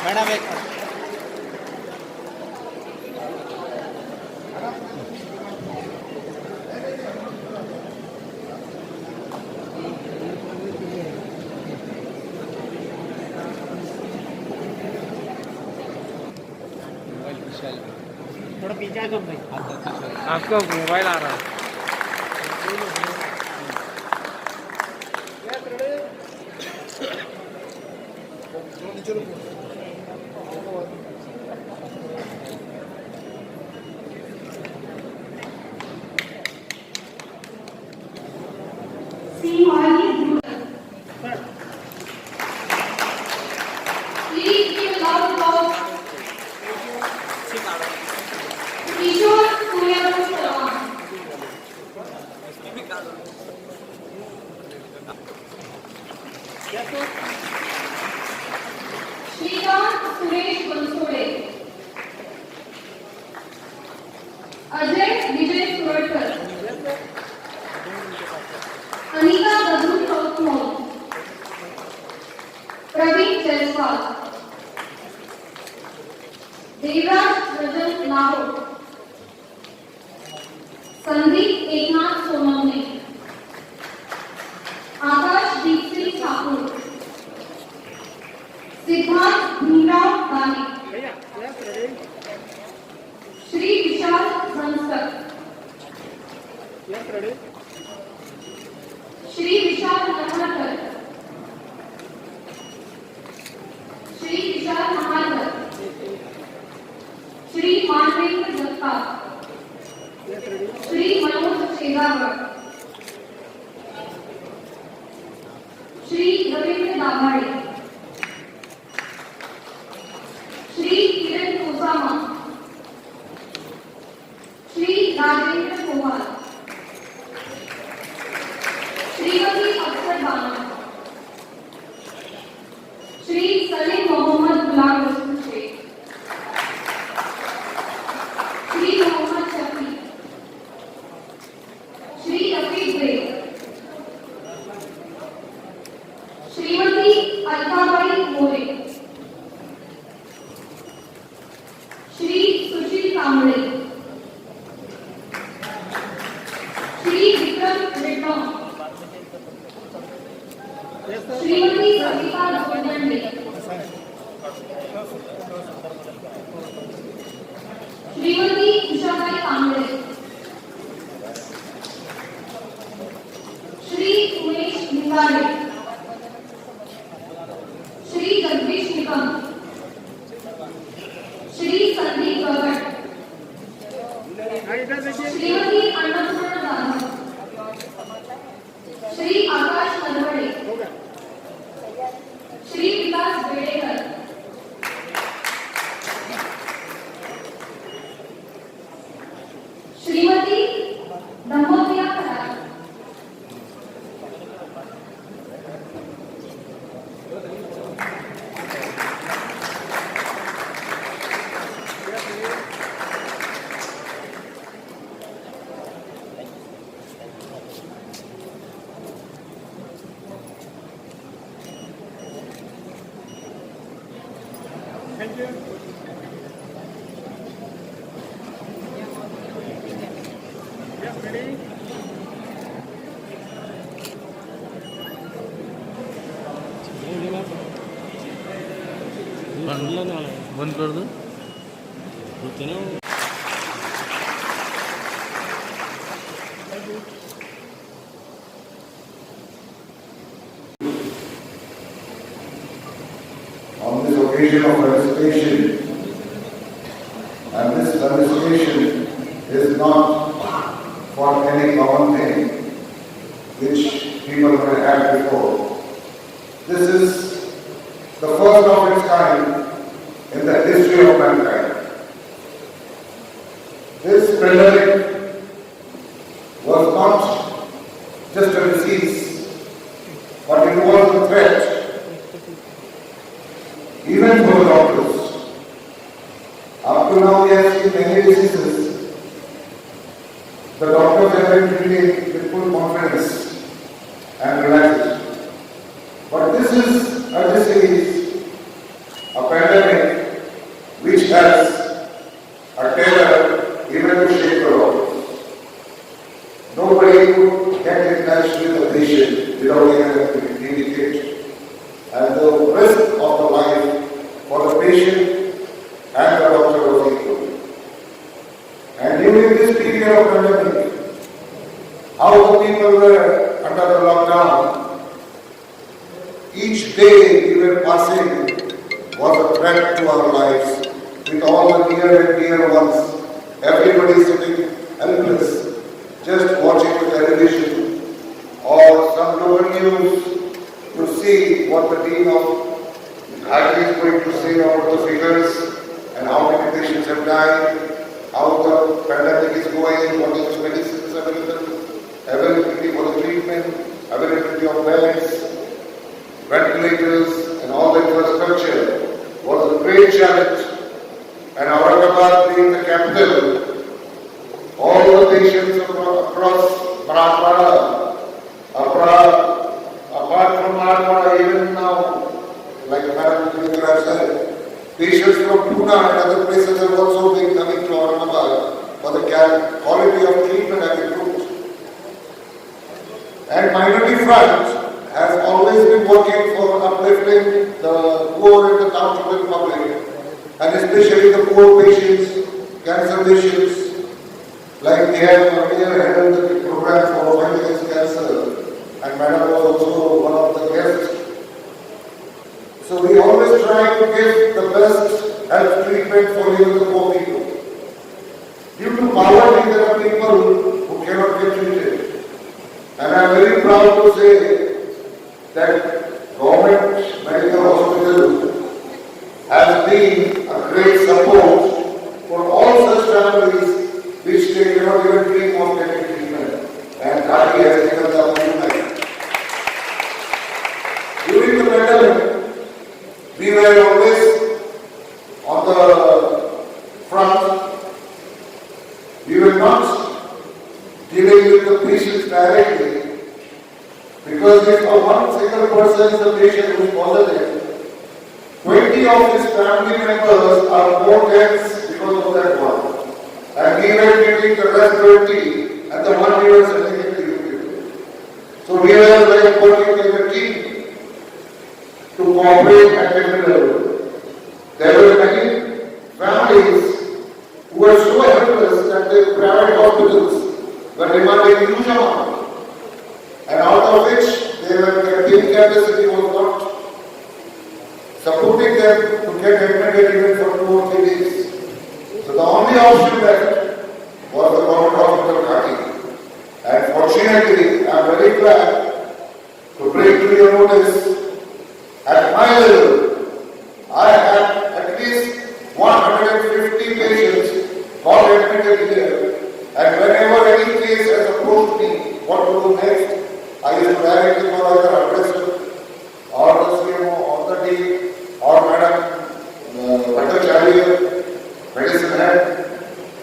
Madam एक थोड़ा पीछे कम भाई, आपका मोबाइल आ रहा है। श्रीकांत सुरेश बनसोडे, अजय विजय सुरटकर, अनिता दधू चौथमोल, प्रवीण जयसवाल, देवराज रजन लाहो, संदीप एकनाथ सोनवणे, आकाश दीपसिंह ठाकुर, सिद्धार्थ भीमराव दानी, श्री विशाल हंसकर, श्री विशाल नहरकर, श्री विशाल नहरकर, श्री मानवेंद्र जगताप, श्री मनोज शेगावत, श्री रविंद्र दाभाडे, श्री किरण कोसामा, श्री राजेंद्र कुमार, श्रीमती अक्षर बानो, श्री सलीम मोहम्मद गुलाम रसूल शेख, श्री मोहम्मद शफी, श्री रफीक बेग, श्रीमती अलकाबाई मोरे, श्री सुशील कांबळे, श्री विक्रम रेड्डम, श्रीमती सविता गोंदंडे, श्रीमती उषाबाई कांबळे, श्री उमेश लिंगारे, श्री जगदीश निकम, श्री संदीप गगट, श्रीमती अन्नपूर्णा जाधव, बंद कर दो. On this occasion of registration, and this registration is not for any common thing which people may have before. This is the first of its kind in the history of mankind. This pandemic was not just a disease, but it was a threat. Even for the doctors. Up to now, we have seen many diseases. The doctors have been treating with full confidence and relaxation. But this is a disease, a pandemic, which has a terror even to shake the world. Nobody could get in touch with the patient without even indicate. And the risk of the life for the patient and the doctor was equal. And during this period of pandemic, how the people were under the lockdown, each day we were passing was a threat to our lives, with all the near and dear ones, everybody sitting helpless, just watching the television or some local news to see what the dean of Hygiene is going to say about the figures and how many patients have died, how the pandemic is going, what is the medicines available, availability for the treatment, availability of beds, ventilators, and all the infrastructure was a great challenge. And Aurangabad being the capital, all the patients across Marathwada, apart from Marathwada, even now, like Madam Minister said, patients from Pune and other places have also been coming to Aurangabad, but the quality of treatment has improved. And Minority Front has always been working for uplifting the poor and the downtrodden public, and especially the poor patients, cancer patients, like we have earlier held the program for fighting against cancer, and Madam was also one of the guests. So we always try to give the best health treatment for even the poor people. Due to poverty, there are people who cannot get treated. And I am very proud to say that government medical hospital has been a great support for all such families which they cannot even dream of getting treatment. And Dhati has given the opportunity. During the pandemic, we were always on the front. We were not dealing with the patients directly, because if one single person is a patient who is positive, 20 of his family members are more tense because of that one. And we were getting the rest 20, and the one we were sending it to you people. So we were like working as a team to cooperate at different level. There were many families who were so helpless that their private hospitals were demanding huge amount, and out of which their giving capacity was not supporting them to get admitted even for 2 or 3 days. So the only option left was the government hospital Dhati. And fortunately, I am very glad to bring to your notice, at my level, I had at least 150 patients got admitted here. And whenever any case has approached me, what to do next, I used to directly call either address or the CMO or the dean or Madam Bhattacharya, medicine head.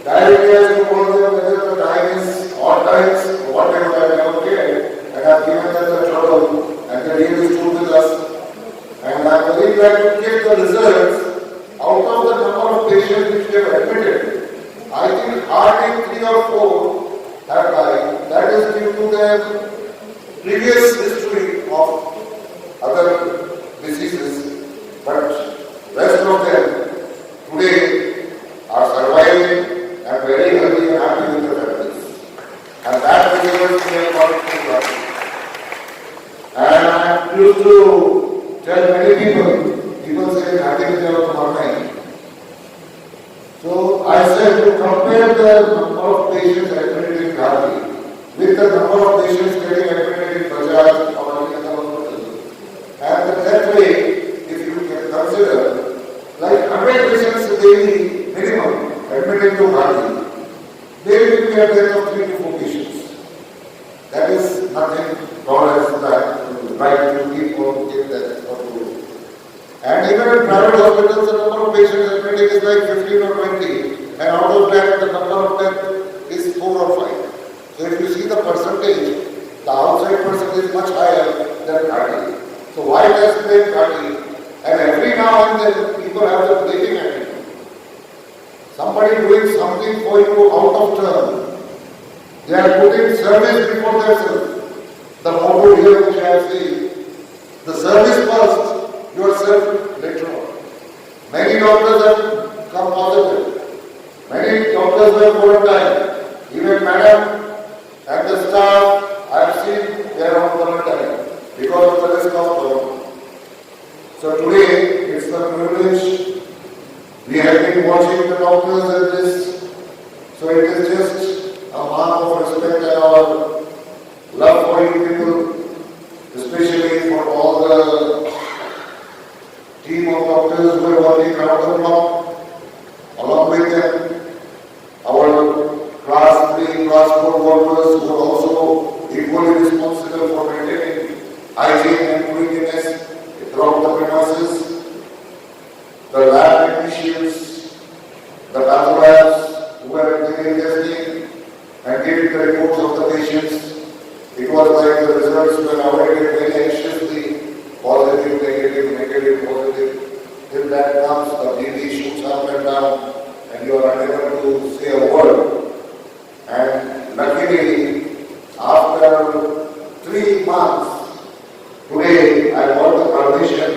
Directly I used to call them whether the time is odd times or whatever, I never cared. And I have given them the trouble, and the dean is true with us. And I am very glad to get the results out of is due to their previous history of other diseases, but rest of them today are surviving and very healthy and happy with their families. And that results in a positive life. And I used to tell many people say, happiness is our mind. So I said to compare the number of patients admitted in Gandhi with the number of patients getting admitted in Bajaj or any other hospital. And that way, if you can consider, like 100 patients daily minimum admitted to Gandhi, they will be a death of 3 to 4 patients. That is nothing wrong as that, right to keep or give that or to. And even in private hospitals, the number of patients admitted is like 15 or 20, and out of that, the number of death is 4 or 5. So if you see the percentage, the outside percentage is much higher than Gandhi. So why does they Gandhi? And every now and then, people have the blaming attitude. Somebody doing something for you out of turn. They are putting service before themselves. The motto here which I have seen, the service first, yourself later on. Many doctors have come positive. Many doctors were quarantined. Even madam and the staff, I have seen they are on quarantine because of the risk of corona. So today, it's a privilege. We have been watching the doctors in this. So it is just a mark of respect and our love for you people, especially for all the team of doctors who are working around the clock. Along with them, our class 3, class 4 workers who are also equally responsible for maintaining hygiene and cleanliness throughout the premises, the lab technicians, the path labs who are doing testing and giving the reports of the patients. It was like the results were awaited very anxiously, positive, negative, negative, positive. Till that comes, the BP shoots up and down, and you are unable to say a word. And luckily, after 3 months, today I got the permission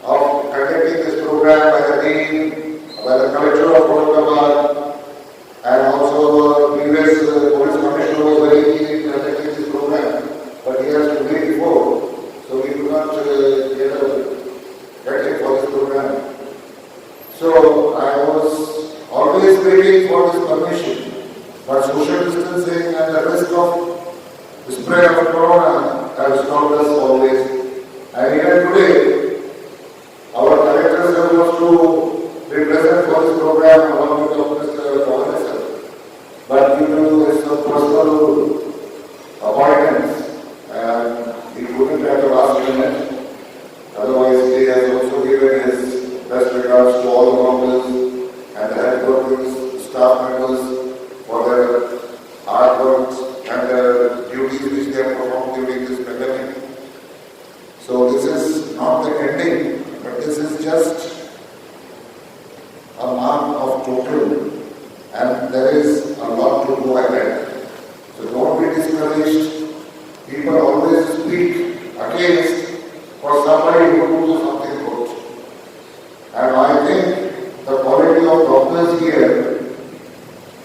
of conducting this program by the dean, by the collector of Aurangabad, and also the previous police commissioner was very keen in conducting this program, but he has to leave before, so we could not get him for this program. So I was always waiting for this permission, but social distancing and the risk of spread of corona has stopped us always. And even today, our collector sir was to be present for this program along with Mr. Governor sir. But due to his personal appointments, and he couldn't at the last minute. Otherwise, he has also given his best regards to all the doctors and the health workers, staff members for their hard work and their duties which they have performed during this pandemic. So this is not the ending, but this is just a mark of total, and there is a lot to go ahead. So don't be discouraged. People always speak against for somebody who does something good. And I think the quality of doctors here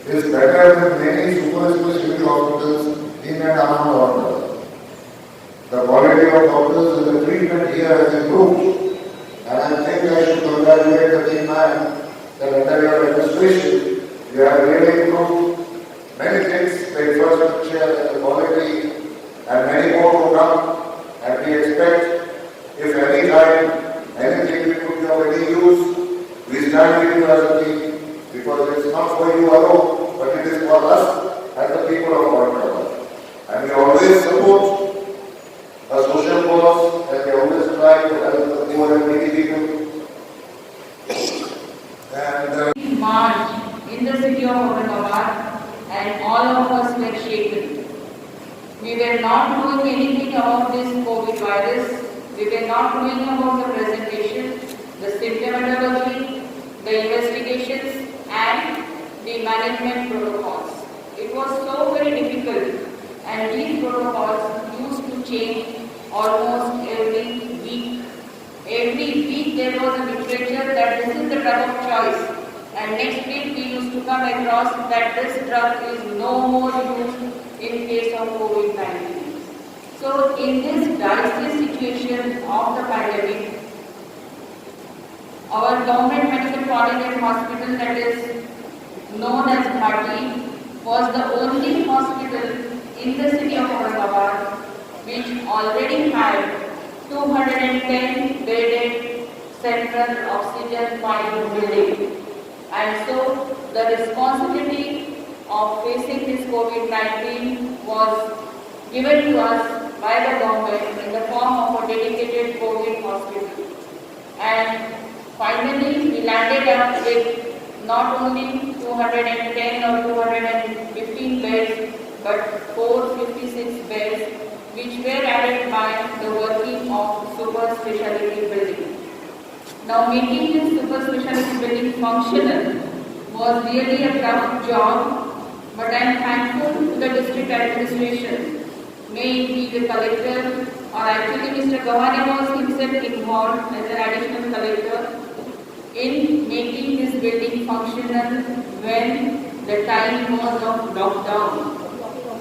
is better than many super specialty hospitals in and around the world. The quality of doctors and the treatment here has improved. And I think I should congratulate the team man that under your administration, you have really improved many things, the infrastructure and the quality, and many more to come. And we expect, if any time, anything we could be of any use, we stand with you as a team, because it's not for you alone, but it is for us as the people of Aurangabad. And we always support a social cause, and we always try to help the poor and needy people. And March in the city of Aurangabad, and all of us were shaken. We were not doing anything about this COVID virus. We were not doing about the presentation, the symptomatology, the investigations, and the management protocols. It was so very difficult and these protocols used to change almost every week. Every week there was a literature that this is the drug of choice, and next week we used to come across that this drug is no more used in case of COVID-19. So in this dicey situation of the pandemic, our government medical college and hospital, that is known as Bharti, was the only hospital in the city of Aurangabad which already had 210 bedded central oxygen pipe building. And so the responsibility of facing this COVID-19 was given to us by the government in the form of a dedicated COVID hospital. And finally, we landed up with not only 210 or 215 beds, but 456 beds, which were added by the working of super specialty building. Now, making this super specialty building functional was really a tough job, but I am thankful to the district administration, may it be the collector, or actually Mr. Gawani was himself involved as an additional collector in making this building functional when the time was of lockdown,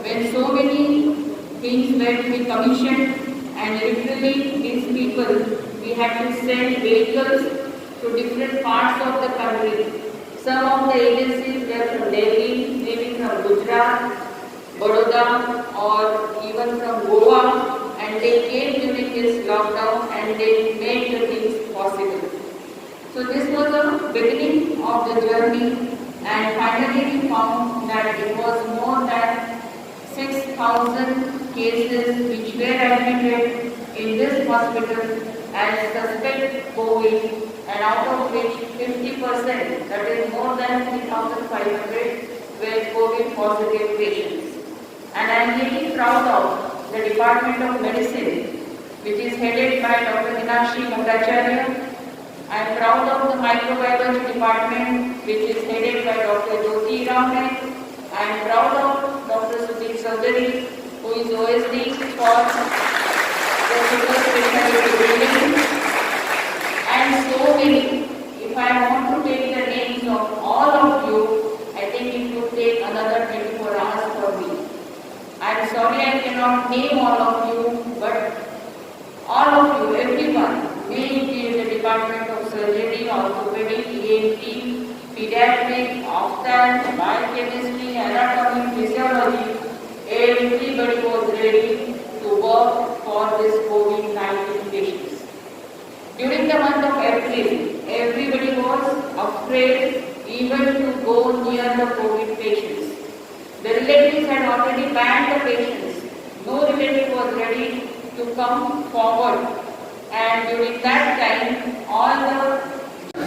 when so many things were to be commissioned, and literally these people, we had to send vehicles to different parts of the country. Some of the agencies were from Delhi, maybe from Gujarat, Baroda, or even from Goa, and they came during this lockdown and they made the things possible. So this was the beginning of the journey, and finally we found that it was more than 6,000 cases which were admitted in this hospital as suspect COVID, and out of which 50%, that is more than 3,500, were COVID positive patients. And I am really proud of the Department of Medicine, which is headed by Dr. Meenakshi Bhattacharya. I am proud of the Microbiology Department, which is headed by Dr. Jyoti Ramne. I am proud of Dr. Sudhir Chaudhary, who is OSD for the super specialty building, and so many. If I want to take the names of all of you, I think it would take another 24 hours for me. I am sorry I cannot name all of you, but all of you, everyone, may it be in the Department of Surgery, Orthopedic, ENT, Pediatric, Ophthalm, Biochemistry, Anatomy, Physiology, everybody was ready to work for this COVID-19 patients. During the month of April, everybody was afraid even to go near the COVID patients. The relatives had already banned the patients. No relative was ready to come forward. And during that time, all the...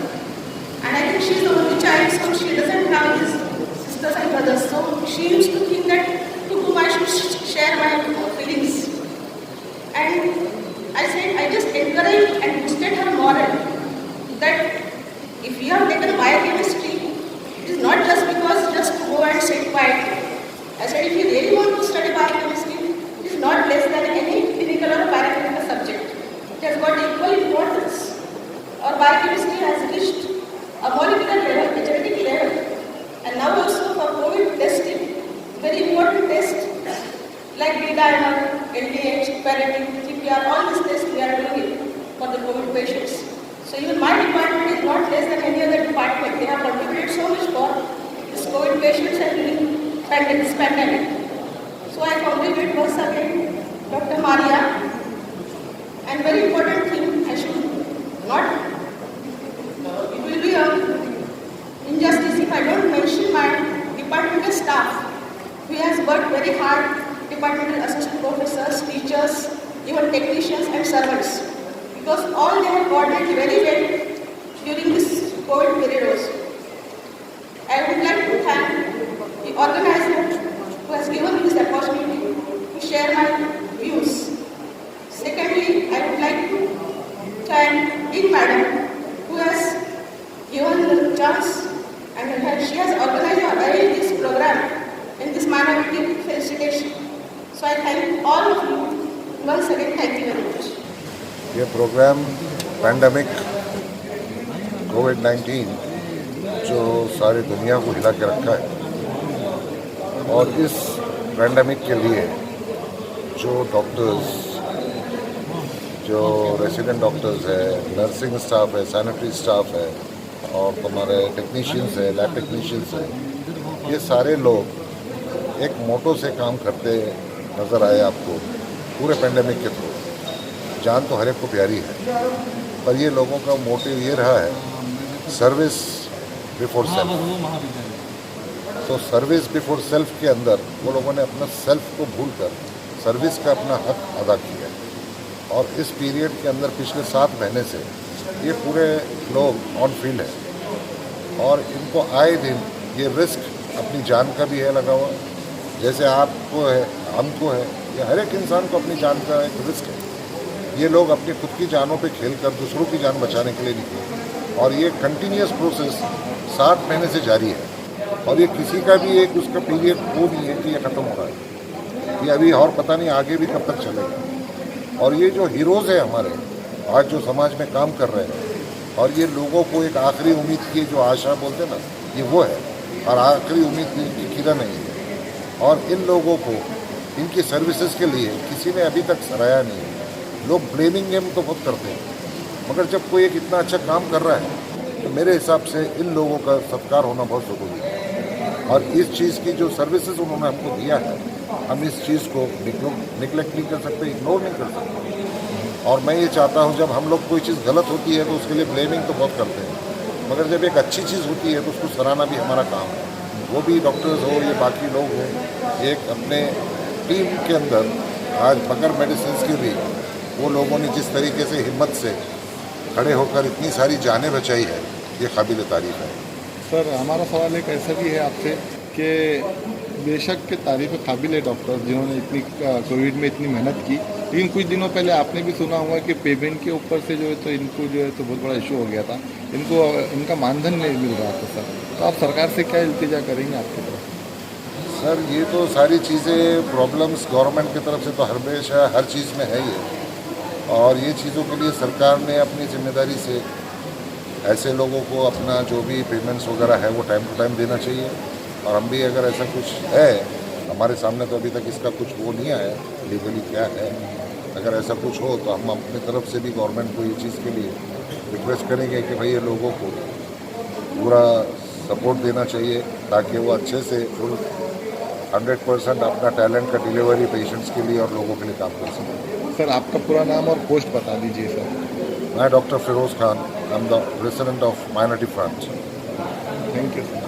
And I think she's the only child, so she doesn't have his sisters and brothers. So she used to think that to whom I should share my feelings. And I said, I just encouraged and boosted her moral that if you have taken biochemistry, it is not just because just to go and sit quietly. I said, if you really want to study biochemistry, it is not less than any clinical or paraclinical subject. It has got equal importance. Our biochemistry has reached a molecular level, a genetic level. And now also for COVID testing, very important tests like D-dimer, LDH, ferritin, GPR, all these tests we are doing it for the COVID patients. So even my department is not less than any other department. They have contributed so much for this COVID patients and during this pandemic. So I congratulate once again Dr. Maria. And very important thing, I should not, it will be an injustice if I don't mention my departmental staff, who has worked very hard, departmental assistant professors, teachers, even technicians and servants, because all they have coordinated very well during this COVID period also. I would like to thank the organizer who has given me this opportunity to share my views. Secondly, I would like to thank Dean Madam, who has given the chance and she has organized this program in this minority felicitation. So So I thank all of you. Once again, thank you very much. ये programme pandemic कोविड-19 जो सारी दुनिया को हिला के रखा है, और इस पैंडमिक के लिए जो डॉक्टर्स, जो रेसिडेंट डॉक्टर्स है, नर्सिंग स्टाफ है, सैनिटरी स्टाफ है और हमारे टेक्नीशियंस है, लैब टेक्नीशियंस है, ये सारे लोग एक मोटो से काम करते नज़र आए आपको पूरे पैंडमिक के थ्रू। जान तो हर एक को प्यारी है, पर ये लोगों का मोटिव ये रहा है सर्विस बिफोर सेल्फ। तो सर्विस बिफोर सेल्फ के अंदर वो लोगों ने अपना सेल्फ को भूलकर सर्विस का अपना हक अदा किया, और इस पीरियड के अंदर पिछले 7 महीने से ये पूरे लोग ऑन फील्ड है, और इनको आए दिन ये रिस्क अपनी जान का भी है लगा हुआ, जैसे आपको है, हमको है, या हर एक इंसान को अपनी जान का एक रिस्क है। ये लोग अपनी खुद की जानों पे खेलकर दूसरों की जान बचाने के लिए निकले, और ये कंटिन्यूस प्रोसेस 7 महीने से जारी है, और ये किसी का भी एक उसका पीरियड वो नहीं है कि ये ख़त्म हो रहा है, ये अभी और पता नहीं आगे भी कब तक चलेगा। और ये जो हीरोज़ है हमारे आज जो समाज में काम कर रहे हैं, और ये लोगों को एक आखिरी उम्मीद की जो आशा बोलते हैं ना, ये वो है, और आखिरी उम्मीद की किरण है ये। और इन लोगों को इनकी सर्विसेज के लिए किसी ने अभी तक सराहा नहीं है। लोग ब्लेमिंग गेम तो बहुत करते हैं, मगर जब कोई एक इतना अच्छा काम कर रहा है तो मेरे हिसाब से इन लोगों का सत्कार होना बहुत ज़रूरी है। और इस चीज़ की जो सर्विसेज उन्होंने हमको दिया है, हम इस चीज़ को निगलेक्ट नहीं कर सकते, इग्नोर नहीं कर सकते। और मैं ये चाहता हूँ जब हम लोग कोई चीज़ गलत होती है तो उसके लिए ब्लेमिंग तो बहुत करते हैं, मगर जब एक अच्छी चीज़ होती है तो उसको सराहना भी हमारा काम है। वो भी डॉक्टर्स हो या बाकी लोग हों, एक अपने टीम के अंदर आज बगैर मेडिसिन के भी वो लोगों ने जिस तरीके से हिम्मत से खड़े होकर इतनी सारी जानें बचाई है, ये काबिल तारीफ़ है। सर हमारा सवाल एक ऐसा भी है आपसे कि बेशक के तारीफ़ काबिल है डॉक्टर जिन्होंने इतनी कोविड में इतनी मेहनत की, लेकिन कुछ दिनों पहले आपने भी सुना होगा कि पेमेंट के ऊपर से जो है तो इनको जो है तो बहुत बड़ा इशू हो गया था, इनको इनका मानधन नहीं मिल रहा था सर। तो आप सरकार से क्या इल्तिजा करेंगे आपकी तरफ? सर ये तो सारी चीज़ें प्रॉब्लम्स गवर्नमेंट की तरफ से तो हमेशा हर चीज़ में है ही है, और ये चीज़ों के लिए सरकार ने अपनी जिम्मेदारी से ऐसे लोगों को अपना जो भी पेमेंट्स वगैरह है वो टाइम टू टाइम देना चाहिए। और हम भी अगर ऐसा कुछ है हमारे सामने, तो अभी तक इसका कुछ वो नहीं आया लीगली क्या है, अगर ऐसा कुछ हो तो हम अपनी तरफ से भी गवर्नमेंट को ये चीज़ के लिए रिक्वेस्ट करेंगे कि भाई ये लोगों को पूरा सपोर्ट देना चाहिए, ताकि वो अच्छे से फुल 100% अपना टैलेंट का डिलीवरी पेशेंट्स के लिए और लोगों के लिए काम कर सकें। सर आपका पूरा नाम और पोस्ट बता दीजिए सर। मैं doctor Firoz Khan, I am the president of minority front. Thank you sir.